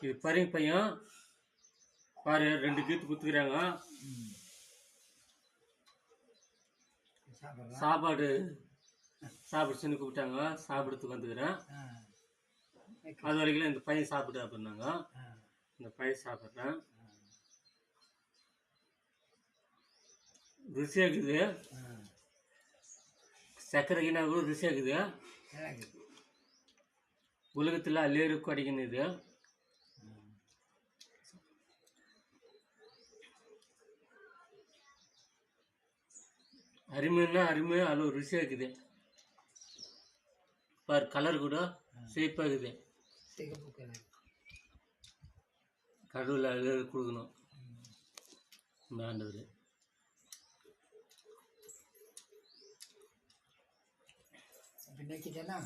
இது பாருங்க பையன் பாரு 2 கீத்து குத்துக்கிறாங்க. சாப்பாடு சாப்பிடுச்சுன்னு கூப்பிட்டாங்க. சாப்பிடுறதுக்கு வந்துக்கிறேன். அது வரைக்கும் இந்த பையன் சாப்பிடு அப்படின்னாங்க. இந்த பையன் சாப்பிட்றேன். ருசியாக இருக்குது. சர்க்கரைக்குனா கூட ருசியாக இருக்குது. உலகத்தில் அல்லேரு கிடைக்கணும் இது. அருமைன்னா அருமை, அவ்வளோ ருசியாக இருக்குது. பார் கலர் கூட சிவப்பாக இருக்குது. கடவுள் அல்லேரு கொடுக்கணும் இந்த ஆண்டவர். இன்னைக்கு தானே